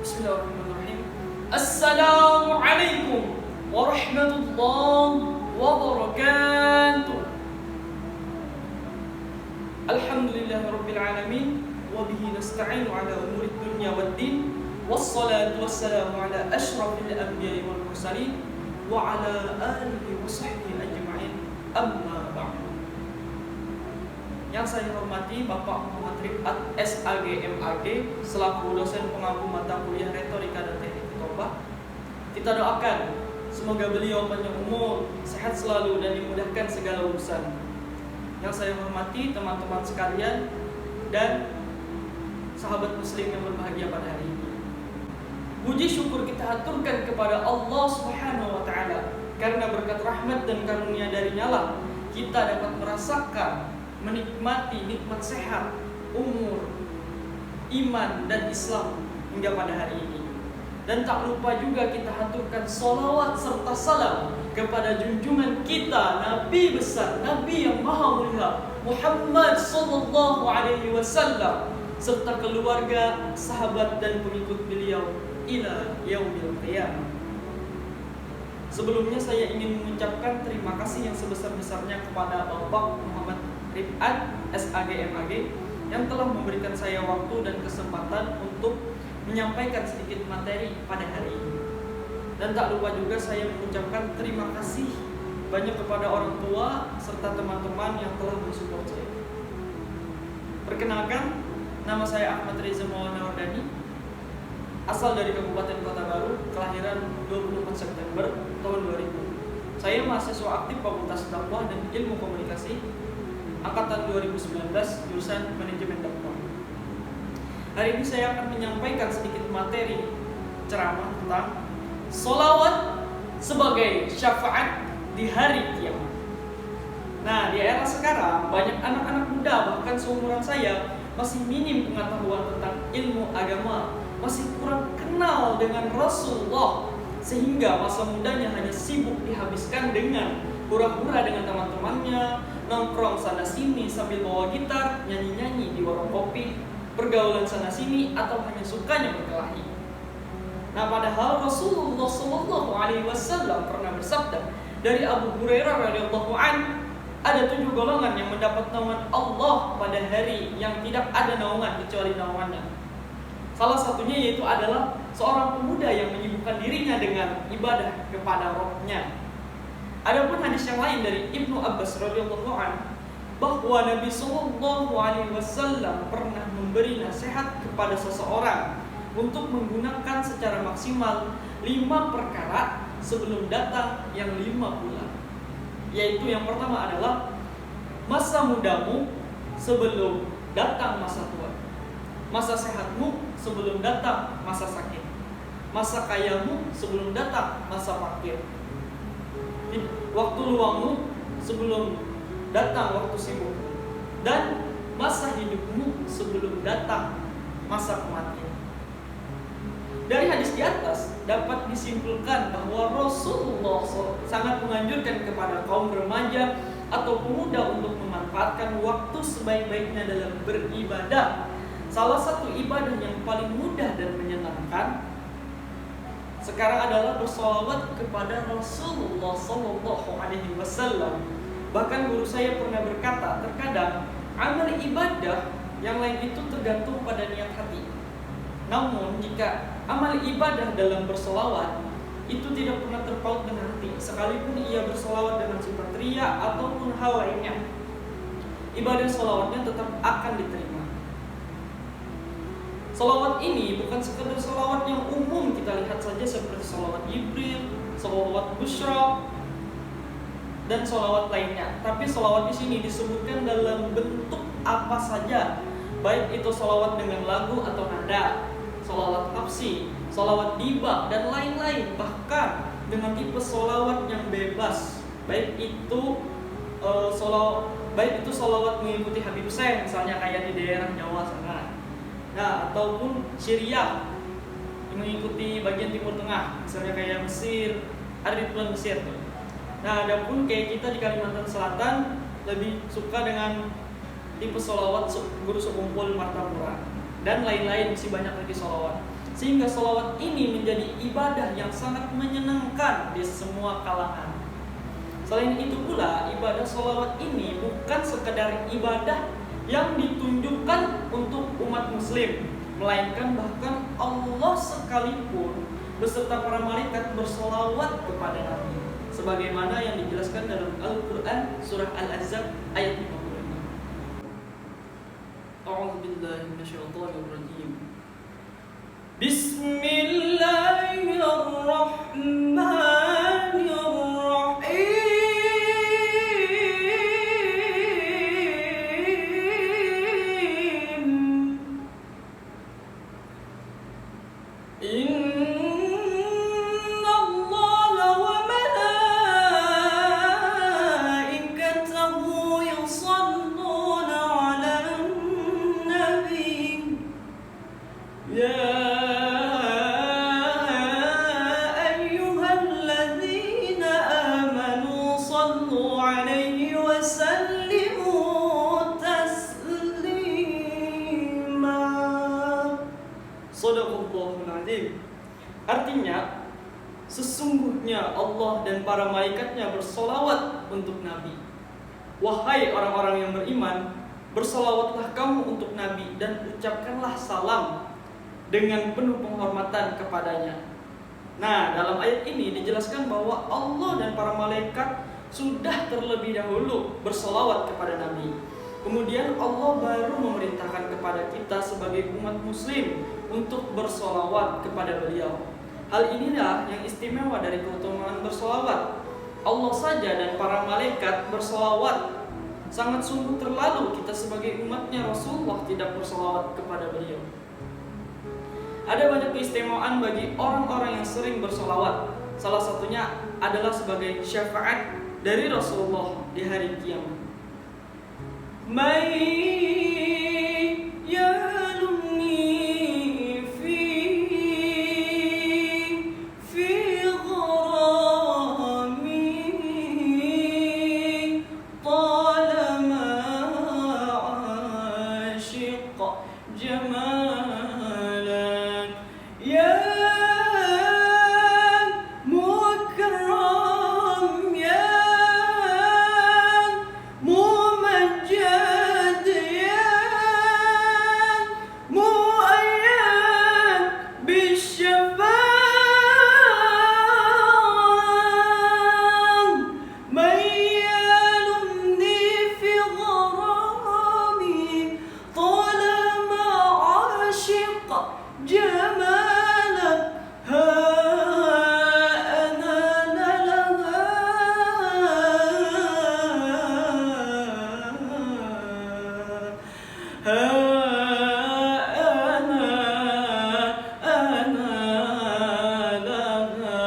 Bismillahirrahmanirrahim. Assalamualaikum warahmatullahi wabarakatuh. Alhamdulillahirabbil alamin wa bihi nasta'inu ala umurid dunya waddin. Wassalatu wassalamu ala asyrafil anbiya'i wal mursalin wa ala alihi wa sahbihi ajma'in. Amma ba'du. Yang saya hormati Bapak Muhammad Rifat SAG MAG selaku dosen pengampu mata kuliah Retorika dan Teknik Khotbah. Kita doakan semoga beliau panjang umur, sehat selalu dan dimudahkan segala urusan. Yang saya hormati teman-teman sekalian dan sahabat muslim yang berbahagia pada hari ini. Puji syukur kita aturkan kepada Allah Subhanahu wa taala karena berkat rahmat dan karunia darinya lah kita dapat merasakan menikmati nikmat sehat, umur, iman dan Islam hingga pada hari ini. Dan tak lupa juga kita haturkan sholawat serta salam kepada junjungan kita, Nabi besar, Nabi yang maha mulia, Muhammad sallallahu alaihi wasallam, serta keluarga, sahabat dan pengikut beliau ila yaumil qiyamah. Sebelumnya saya ingin mengucapkan terima kasih yang sebesar-besarnya kepada Bapak Muhammad Rifat SAG MAG yang telah memberikan saya waktu dan kesempatan untuk menyampaikan sedikit materi pada hari ini. Dan tak lupa juga saya mengucapkan terima kasih banyak kepada orang tua serta teman-teman yang telah mensupport saya. Perkenalkan, nama saya Ahmad Reza Maulana Wardani, asal dari Kabupaten Kota Baru, kelahiran 24 September tahun 2000. Saya mahasiswa aktif Fakultas Dakwah dan Ilmu Komunikasi angkatan 2019, jurusan Manajemen Dakwah. Hari ini saya akan menyampaikan sedikit materi ceramah tentang sholawat sebagai syafaat di hari kiamat. Nah, di era sekarang banyak anak-anak muda bahkan seumuran saya masih minim pengetahuan tentang ilmu agama, masih kurang kenal dengan Rasulullah, sehingga masa mudanya hanya sibuk dihabiskan dengan hura-hura dengan teman-temannya, nongkrong sana sini sambil bawa gitar, nyanyi-nyanyi di warung kopi, pergaulan sana sini, atau hanya sukanya berkelahi. Nah, padahal Rasulullah Shallallahu Alaihi Wasallam pernah bersabda dari Abu Hurairah radhiyallahu an, ada 7 golongan yang mendapat naungan Allah pada hari yang tidak ada naungan kecuali naungannya. Salah satunya yaitu adalah seorang pemuda yang menyibukkan dirinya dengan ibadah kepada Rabb-Nya. Adapun hadis yang lain dari Ibnu Abbas radhiyallahu an bahwa Nabi sallallahu alaihi wasallam pernah memberi nasihat kepada seseorang untuk menggunakan secara maksimal 5 perkara sebelum datang yang 5 bulan. Yaitu yang pertama adalah masa mudamu sebelum datang masa tua, masa sehatmu sebelum datang masa sakit, masa kayamu sebelum datang masa fakir, waktu luangmu sebelum datang waktu sibuk, dan masa hidupmu sebelum datang masa kematian. Dari hadis di atas dapat disimpulkan bahwa Rasulullah sangat menganjurkan kepada kaum remaja atau pemuda untuk memanfaatkan waktu sebaik-baiknya dalam beribadah. Salah satu ibadah yang paling mudah dan menyenangkan sekarang adalah bersolawat kepada Rasulullah Sallallahu Alaihi Wasallam. Bahkan guru saya pernah berkata, terkadang amal ibadah yang lain itu tergantung pada niat hati. Namun jika amal ibadah dalam bersolawat itu tidak pernah terpaut dengan hati, sekalipun ia bersolawat dengan sifat riya ataupun hal lainnya, ibadah solawatnya tetap akan diterima. Solawat ini bukan sekedar solawat yang umum kita lihat saja seperti solawat Jibril, solawat Bushra, dan solawat lainnya. Tapi solawat di sini disebutkan dalam bentuk apa saja, baik itu solawat dengan lagu atau nada, solawat hafsi, solawat diba, dan lain-lain. Bahkan dengan tipe solawat yang bebas, baik itu solawat mengikuti Habib Hussein, misalnya kayak di daerah Jawa sana. Nah, ataupun Syria mengikuti bagian Timur Tengah, misalnya kayak Mesir, ada di Pulau Mesir. Nah, adapun kayak kita di Kalimantan Selatan lebih suka dengan tipe solawat guru sekumpul Martapura dan lain-lain, masih banyak lagi solawat. sehingga sholawat ini menjadi ibadah yang sangat menyenangkan di semua kalangan. Selain itu pula, ibadah sholawat ini bukan sekedar ibadah yang ditunjukkan untuk umat muslim, melainkan bahkan Allah sekalipun beserta para malaikat bersolawat kepada Nabi, sebagaimana yang dijelaskan dalam Al-Quran surah Al-Ahzab ayat 55. A'udzubillahi minasyaitonirrajim. Bismillahirrahmanirrahim. Inna Allaha wa malaikatahu yusalluna 'alan nabi. Ya ayyuhalladzina amanu sallu 'alaihi wa sallimu taslima. Shadaqallahul azim. Artinya, sesungguhnya Allah dan para malaikatnya bersolawat untuk Nabi. Wahai orang-orang yang beriman, bersolawatlah kamu untuk Nabi dan ucapkanlah salam dengan penuh penghormatan kepadanya. Nah, dalam ayat ini dijelaskan bahwa Allah dan para malaikat sudah terlebih dahulu bersolawat kepada Nabi. Kemudian Allah baru memerintahkan kepada kita sebagai umat muslim untuk bersolawat kepada beliau. Hal inilah yang istimewa dari keutamaan bersolawat. Allah saja dan para malaikat bersolawat. Sangat sungguh terlalu kita sebagai umatnya Rasulullah tidak bersolawat kepada beliau. Ada banyak keistimewaan bagi orang-orang yang sering bersolawat. Salah satunya adalah sebagai syafaat dari Rasulullah di hari kiamat. May yalumni fi gharami talama ashiq jamalan ya mukarram ya mumajjad ya muayyad bisyafa'ah may yalumni fi gharami talama ashiq jamalak ha ana laha ha ana laha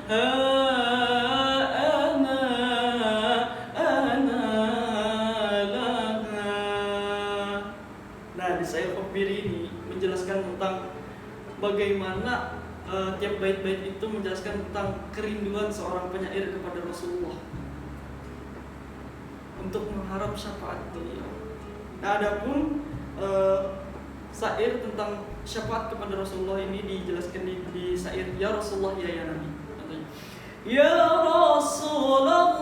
ha ana laha. Nah, di Syair Qabbiri ini menjelaskan tentang bagaimana tiap bait-bait itu menjelaskan tentang kerinduan seorang penyair kepada Rasulullah untuk mengharap syafaat beliau. Nah, adapun syair tentang syafaat kepada Rasulullah ini dijelaskan di syair Ya Rasulullah ya Nabi. Contohnya, Ya Rasulullah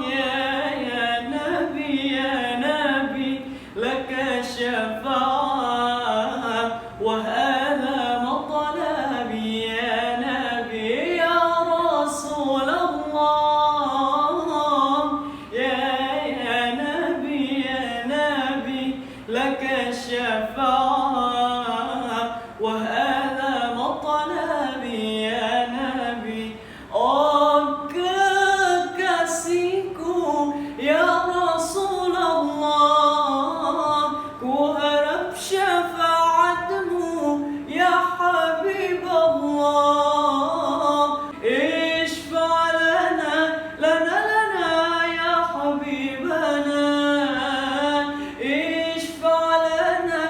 ya Nabi laka syafa'ah wa hadha matlabi ya Nabi. Ya Rasulullah ya Nabi laka syafa'ah wa hadha matlabi ya Nabi. Oh kekasihku ya Rasulullah, ku harap syafaatmu ya Habibullah. Ishfa' lana ya Habibana. Ishfa' lana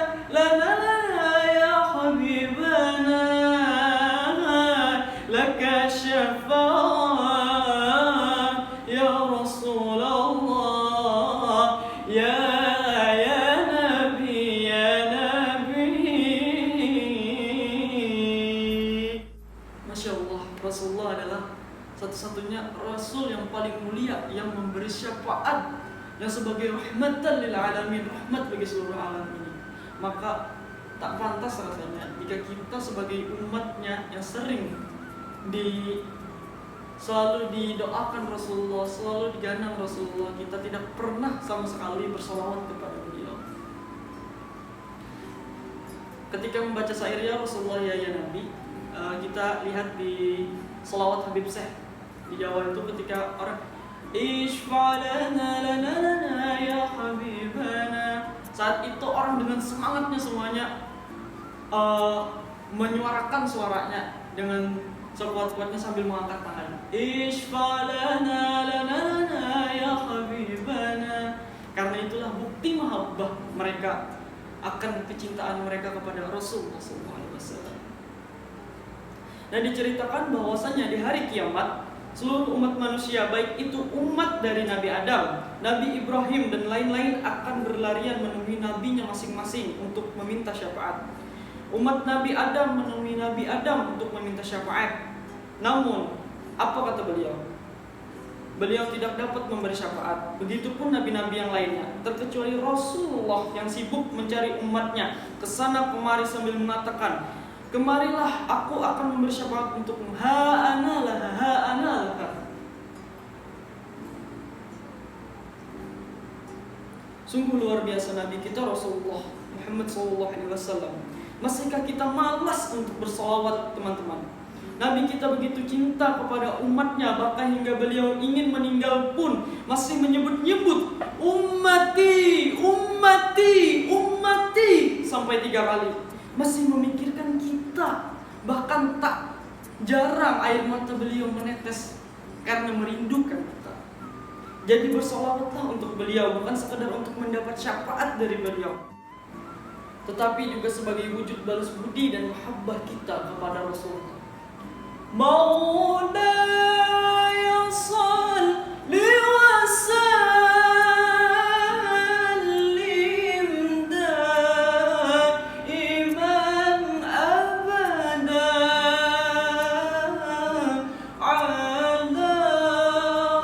satu-satunya Rasul yang paling mulia, yang memberi syafaat, yang sebagai rahmatan lil alamin, rahmat bagi seluruh alam ini. Maka tak pantas rasanya jika kita sebagai umatnya yang sering selalu didoakan Rasulullah, selalu diganang Rasulullah, kita tidak pernah sama sekali bersalawat kepada beliau. Ketika membaca syairnya Rasulullah ya Nabi, kita lihat di salawat Habib Syekh di Jawa itu ketika orang Ishfa'lana lana lana ya habibana, saat itu orang dengan semangatnya semuanya menyuarakan suaranya dengan sekuat-kuatnya sambil mengangkat tangan. Ishfa'lana lana lana ya habibana. Karena itulah bukti mahabbah mereka akan kecintaan mereka kepada Rasulullah SAW. Dan diceritakan bahwasanya di hari kiamat seluruh umat manusia, baik itu umat dari Nabi Adam, Nabi Ibrahim dan lain-lain, akan berlarian menemui nabinya masing-masing untuk meminta syafaat. Umat Nabi Adam menemui Nabi Adam untuk meminta syafaat. Namun, apa kata beliau? Beliau tidak dapat memberi syafaat. Begitupun nabi-nabi yang lainnya, terkecuali Rasulullah yang sibuk mencari umatnya kesana kemari sambil mengatakan, kemarilah, aku akan memberi syafaat untukmu. Ha'ana laha. Sungguh luar biasa Nabi kita Rasulullah Muhammad SAW. Masihkah kita malas untuk bersalawat, teman-teman? Nabi kita begitu cinta kepada umatnya, bahkan hingga beliau ingin meninggal pun masih menyebut-nyebut ummati, ummati, ummati sampai 3 kali. Masih memikirkan kita, bahkan tak jarang air mata beliau menetes karena merindukan kita. Jadi bersolawatlah untuk beliau, bukan sekedar untuk mendapat syafaat dari beliau, tetapi juga sebagai wujud balas budi dan mahabbah kita kepada Rasulullah. Maulaya salli wa sallim daiman abada ala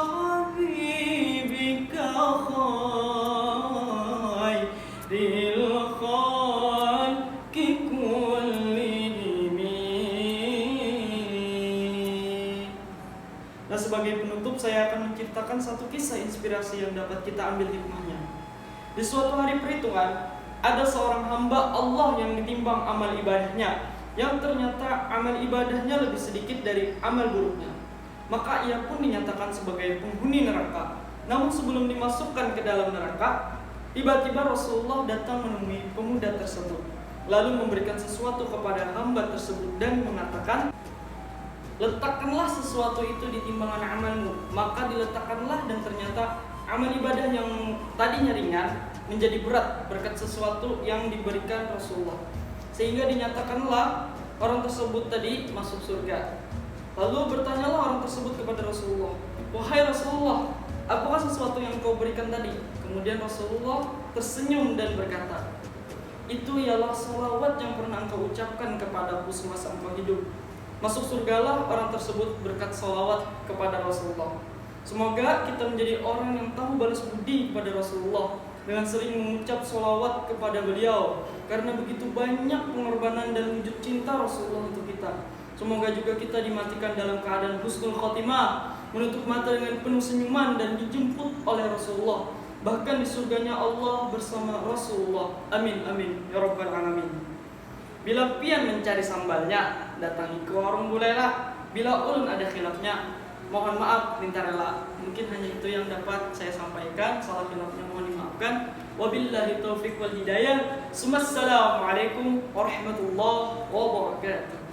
habibika khairil khalqi kullihim. Nah, sebagai penutup saya akan menceritakan satu kisah inspirasi yang dapat kita ambil hikmahnya. Di suatu hari perhitungan, ada seorang hamba Allah yang ditimbang amal ibadahnya, yang ternyata amal ibadahnya lebih sedikit dari amal buruknya. Maka ia pun dinyatakan sebagai penghuni neraka. Namun sebelum dimasukkan ke dalam neraka, tiba-tiba Rasulullah datang menemui pemuda tersebut, lalu memberikan sesuatu kepada hamba tersebut dan mengatakan, letakkanlah sesuatu itu di timbangan amalmu. Maka diletakkanlah, dan ternyata amal ibadah yang tadinya ringan menjadi berat berkat sesuatu yang diberikan Rasulullah, sehingga dinyatakanlah orang tersebut tadi masuk surga. Lalu bertanyalah orang tersebut kepada Rasulullah, wahai Rasulullah, apakah sesuatu yang kau berikan tadi? Kemudian Rasulullah tersenyum dan berkata, itu ialah salawat yang pernah engkau ucapkan kepadaku semasa engkau hidup. Masuk surgalah orang tersebut berkat salawat kepada Rasulullah. Semoga kita menjadi orang yang tahu balas budi kepada Rasulullah dengan sering mengucap salawat kepada beliau, karena begitu banyak pengorbanan dan wujud cinta Rasulullah untuk kita. Semoga juga kita dimatikan dalam keadaan husnul khotimah, menutup mata dengan penuh senyuman dan dijemput oleh Rasulullah, bahkan di surganya Allah bersama Rasulullah. Amin amin ya rabbal alamin. Bila pian mencari sambalnya, datangi ke warung bulela. Bila ulun ada khilafnya, mohon maaf minta rela. Mungkin hanya itu yang dapat saya sampaikan. Salah khilafnya mohon dimaafkan. Wabillahi taufiq wal hidayah. Assalamualaikum warahmatullahi wabarakatuh.